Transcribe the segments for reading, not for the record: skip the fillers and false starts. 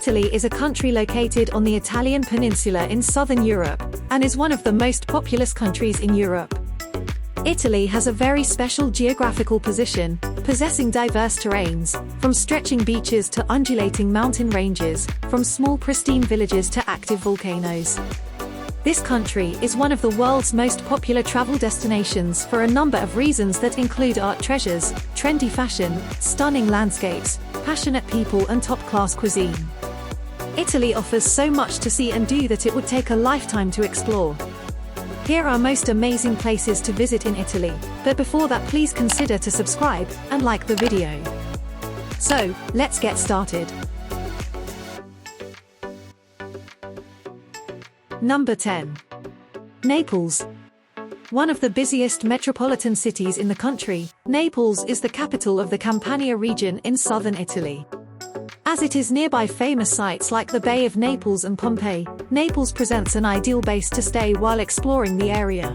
Italy is a country located on the Italian peninsula in southern Europe, and is one of the most populous countries in Europe. Italy has a very special geographical position, possessing diverse terrains, from stretching beaches to undulating mountain ranges, from small pristine villages to active volcanoes. This country is one of the world's most popular travel destinations for a number of reasons that include art treasures, trendy fashion, stunning landscapes, passionate people and top-class cuisine. Italy offers so much to see and do that it would take a lifetime to explore. Here are most amazing places to visit in Italy, but before that please consider to subscribe and like the video. So, let's get started. Number 10. Naples. One of the busiest metropolitan cities in the country, Naples is the capital of the Campania region in southern Italy. As it is nearby famous sites like the Bay of Naples and Pompeii, Naples presents an ideal base to stay while exploring the area.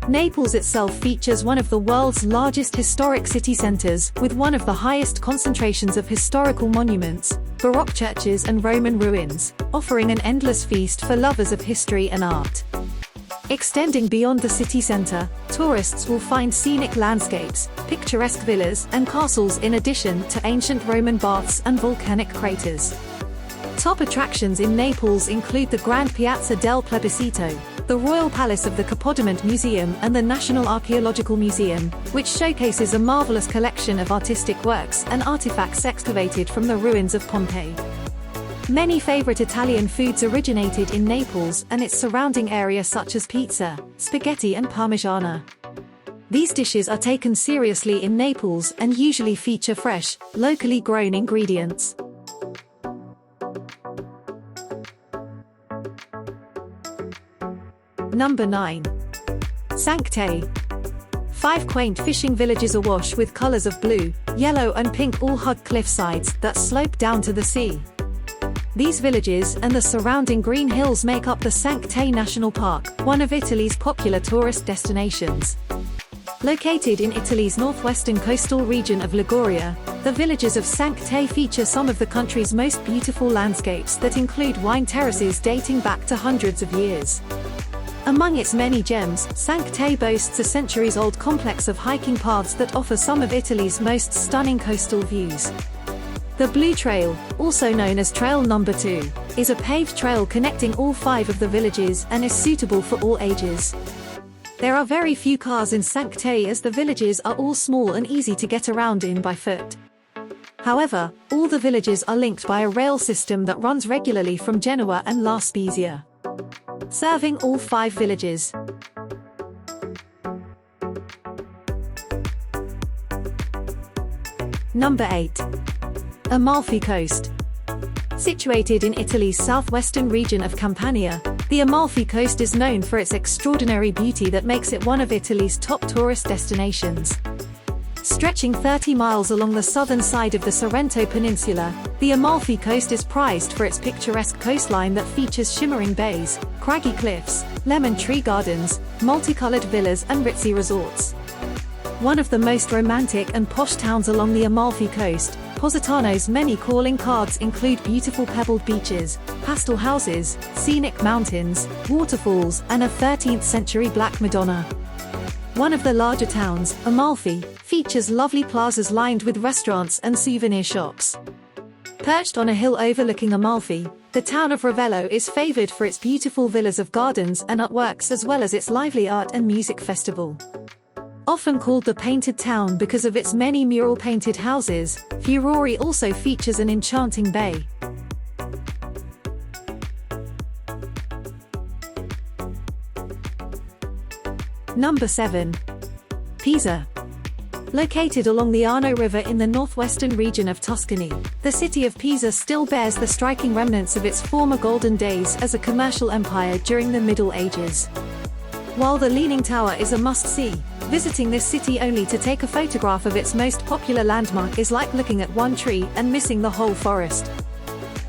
Naples itself features one of the world's largest historic city centers, with one of the highest concentrations of historical monuments, Baroque churches and Roman ruins, offering an endless feast for lovers of history and art. Extending beyond the city center, tourists will find scenic landscapes, picturesque villas and castles in addition to ancient Roman baths and volcanic craters. Top attractions in Naples include the Grand Piazza del Plebiscito, the Royal Palace of the Capodimont Museum and the National Archaeological Museum, which showcases a marvelous collection of artistic works and artifacts excavated from the ruins of Pompeii. Many favorite Italian foods originated in Naples and its surrounding area, such as pizza, spaghetti and parmigiana. These dishes are taken seriously in Naples and usually feature fresh, locally grown ingredients. Number 9. Sancte. 5 quaint fishing villages awash with colors of blue, yellow and pink all hug cliffsides that slope down to the sea. These villages and the surrounding green hills make up the Sancte National Park, one of Italy's popular tourist destinations. Located in Italy's northwestern coastal region of Liguria, the villages of Sancte feature some of the country's most beautiful landscapes that include wine terraces dating back to hundreds of years. Among its many gems, Sancte boasts a centuries-old complex of hiking paths that offer some of Italy's most stunning coastal views. The Blue Trail, also known as Trail Number 2, is a paved trail connecting all 5 of the villages and is suitable for all ages. There are very few cars in Sancte as the villages are all small and easy to get around in by foot. However, all the villages are linked by a rail system that runs regularly from Genoa and La Spezia, serving all 5 villages. Number 8. Amalfi Coast. Situated in Italy's southwestern region of Campania, the Amalfi Coast is known for its extraordinary beauty that makes it one of Italy's top tourist destinations. Stretching 30 miles along the southern side of the Sorrento Peninsula, the Amalfi Coast is prized for its picturesque coastline that features shimmering bays, craggy cliffs, lemon tree gardens, multicolored villas and ritzy resorts. One of the most romantic and posh towns along the Amalfi Coast, Positano's many calling cards include beautiful pebbled beaches, pastel houses, scenic mountains, waterfalls, and a 13th-century Black Madonna. One of the larger towns, Amalfi, features lovely plazas lined with restaurants and souvenir shops. Perched on a hill overlooking Amalfi, the town of Ravello is favored for its beautiful villas of gardens and artworks as well as its lively art and music festival. Often called the Painted Town because of its many mural-painted houses, Furore also features an enchanting bay. Number 7. Pisa. Located along the Arno River in the northwestern region of Tuscany, the city of Pisa still bears the striking remnants of its former golden days as a commercial empire during the Middle Ages. While the Leaning Tower is a must-see, visiting this city only to take a photograph of its most popular landmark is like looking at one tree and missing the whole forest.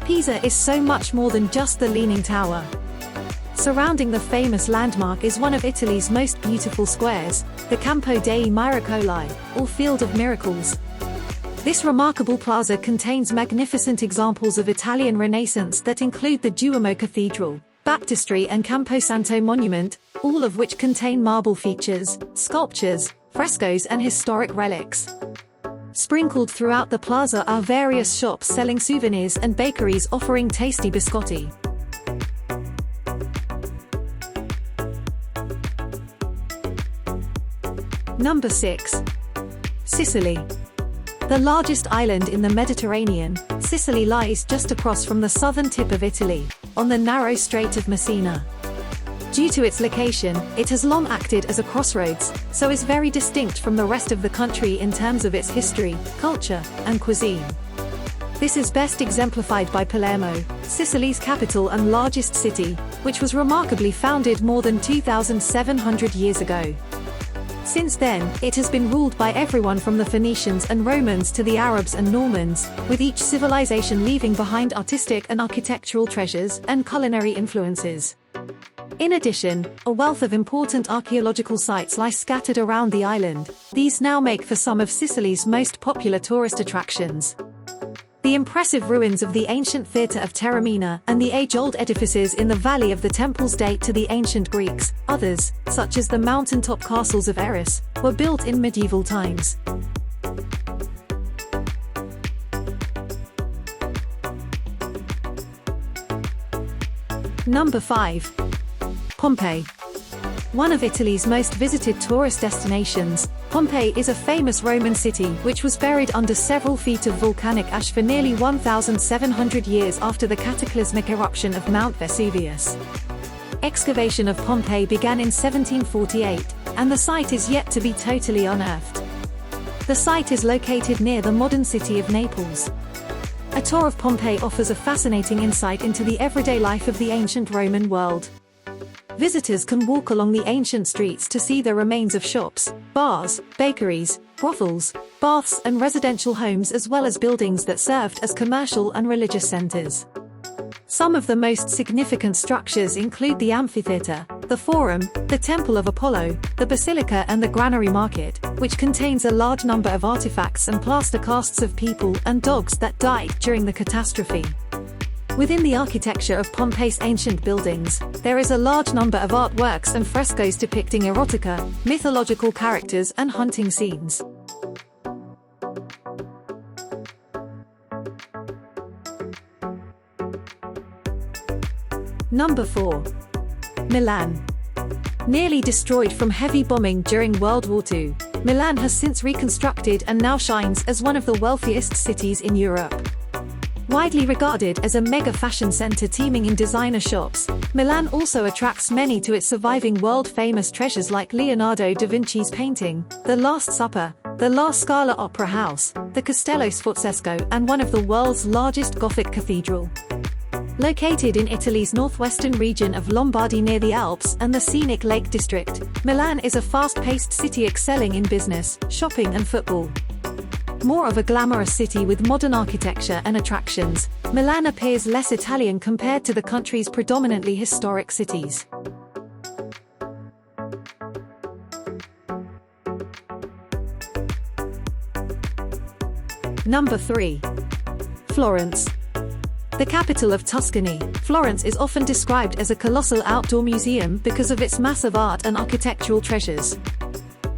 Pisa is so much more than just the Leaning Tower. Surrounding the famous landmark is one of Italy's most beautiful squares, the Campo dei Miracoli, or Field of Miracles. This remarkable plaza contains magnificent examples of Italian Renaissance that include the Duomo Cathedral, Baptistery and Camposanto Monument, all of which contain marble features, sculptures, frescoes and historic relics. Sprinkled throughout the plaza are various shops selling souvenirs and bakeries offering tasty biscotti. Number 6. Sicily. The largest island in the Mediterranean, Sicily lies just across from the southern tip of Italy, on the narrow Strait of Messina. Due to its location, it has long acted as a crossroads, so is very distinct from the rest of the country in terms of its history, culture, and cuisine. This is best exemplified by Palermo, Sicily's capital and largest city, which was remarkably founded more than 2,700 years ago. Since then, it has been ruled by everyone from the Phoenicians and Romans to the Arabs and Normans, with each civilization leaving behind artistic and architectural treasures and culinary influences. In addition, a wealth of important archaeological sites lie scattered around the island. These now make for some of Sicily's most popular tourist attractions. The impressive ruins of the ancient theatre of Taormina and the age-old edifices in the valley of the temples date to the ancient Greeks. Others, such as the mountaintop castles of Eris, were built in medieval times. Number 5. Pompeii. One of Italy's most visited tourist destinations, Pompeii is a famous Roman city which was buried under several feet of volcanic ash for nearly 1,700 years after the cataclysmic eruption of Mount Vesuvius. Excavation of Pompeii began in 1748, and the site is yet to be totally unearthed. The site is located near the modern city of Naples. A tour of Pompeii offers a fascinating insight into the everyday life of the ancient Roman world. Visitors can walk along the ancient streets to see the remains of shops, bars, bakeries, brothels, baths and residential homes, as well as buildings that served as commercial and religious centers. Some of the most significant structures include the amphitheater, the forum, the Temple of Apollo, the basilica and the granary market, which contains a large number of artifacts and plaster casts of people and dogs that died during the catastrophe. Within the architecture of Pompeii's ancient buildings, there is a large number of artworks and frescoes depicting erotica, mythological characters and hunting scenes. Number 4. Milan. Nearly destroyed from heavy bombing during World War II, Milan has since reconstructed and now shines as one of the wealthiest cities in Europe. Widely regarded as a mega fashion center teeming in designer shops, Milan also attracts many to its surviving world-famous treasures like Leonardo da Vinci's painting, The Last Supper, the La Scala Opera House, the Castello Sforzesco and one of the world's largest Gothic cathedral. Located in Italy's northwestern region of Lombardy near the Alps and the scenic Lake District, Milan is a fast-paced city excelling in business, shopping and football. More of a glamorous city with modern architecture and attractions, Milan appears less Italian compared to the country's predominantly historic cities. Number 3. Florence. The capital of Tuscany, Florence is often described as a colossal outdoor museum because of its massive art and architectural treasures.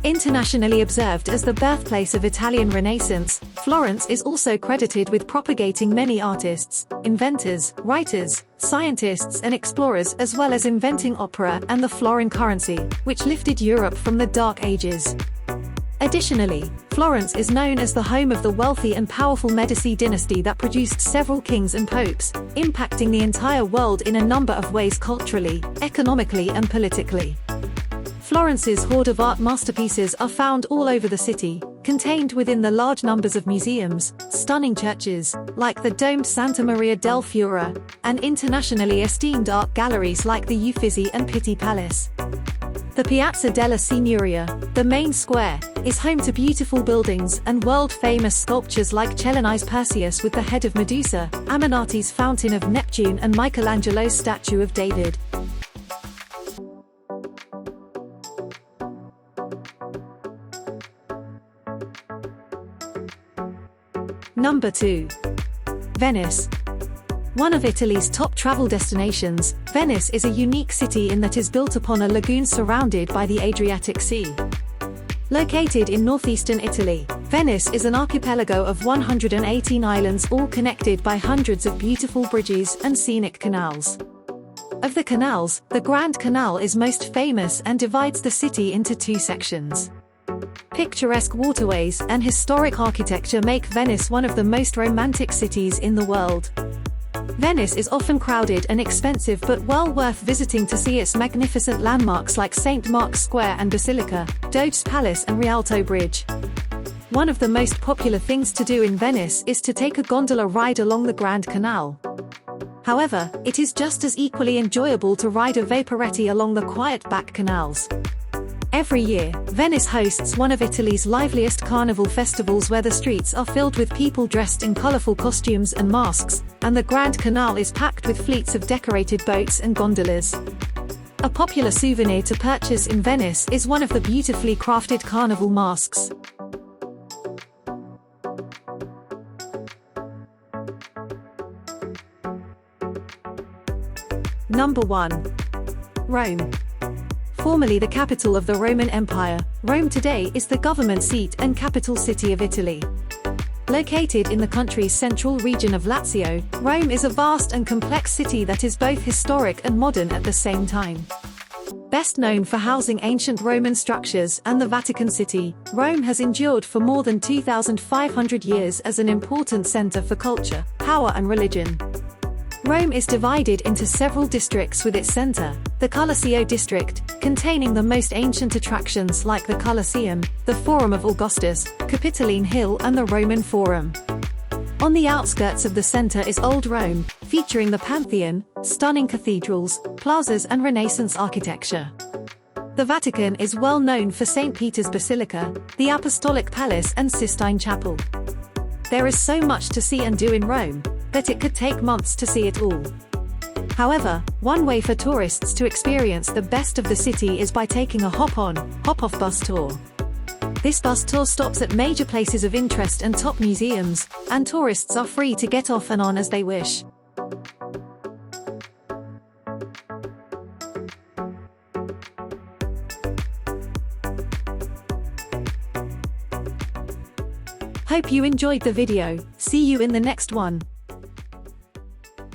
Internationally observed as the birthplace of Italian Renaissance, Florence is also credited with propagating many artists, inventors, writers, scientists and explorers, as well as inventing opera and the florin currency, which lifted Europe from the Dark Ages. Additionally, Florence is known as the home of the wealthy and powerful Medici dynasty that produced several kings and popes, impacting the entire world in a number of ways culturally, economically and politically. Florence's hoard of art masterpieces are found all over the city, contained within the large numbers of museums, stunning churches, like the domed Santa Maria del Fiore, and internationally esteemed art galleries like the Uffizi and Pitti Palace. The Piazza della Signoria, the main square, is home to beautiful buildings and world-famous sculptures like Cellini's Perseus with the head of Medusa, Aminati's Fountain of Neptune and Michelangelo's statue of David. Number 2. Venice. One of Italy's top travel destinations, Venice is a unique city in that it is built upon a lagoon surrounded by the Adriatic Sea. Located in northeastern Italy, Venice is an archipelago of 118 islands, all connected by hundreds of beautiful bridges and scenic canals. Of the canals, the Grand Canal is most famous and divides the city into two sections. Picturesque waterways and historic architecture make Venice one of the most romantic cities in the world. Venice is often crowded and expensive, but well worth visiting to see its magnificent landmarks like St. Mark's Square and Basilica, Doge's Palace and Rialto Bridge. One of the most popular things to do in Venice is to take a gondola ride along the Grand Canal. However, it is just as equally enjoyable to ride a vaporetti along the quiet back canals. Every year, Venice hosts one of Italy's liveliest carnival festivals where the streets are filled with people dressed in colorful costumes and masks, and the Grand Canal is packed with fleets of decorated boats and gondolas. A popular souvenir to purchase in Venice is one of the beautifully crafted carnival masks. Number 1. Rome. Formerly the capital of the Roman Empire, Rome today is the government seat and capital city of Italy. Located in the country's central region of Lazio, Rome is a vast and complex city that is both historic and modern at the same time. Best known for housing ancient Roman structures and the Vatican City, Rome has endured for more than 2,500 years as an important center for culture, power and religion. Rome is divided into several districts, with its center, the Colosseo district, containing the most ancient attractions like the Colosseum, the Forum of Augustus, Capitoline Hill and the Roman Forum. On the outskirts of the center is Old Rome, featuring the Pantheon, stunning cathedrals, plazas and Renaissance architecture. The Vatican is well known for St. Peter's Basilica, the Apostolic Palace and Sistine Chapel. There is so much to see and do in Rome that it could take months to see it all. However, one way for tourists to experience the best of the city is by taking a hop-on, hop-off bus tour. This bus tour stops at major places of interest and top museums, and tourists are free to get off and on as they wish. Hope you enjoyed the video. See you in the next one.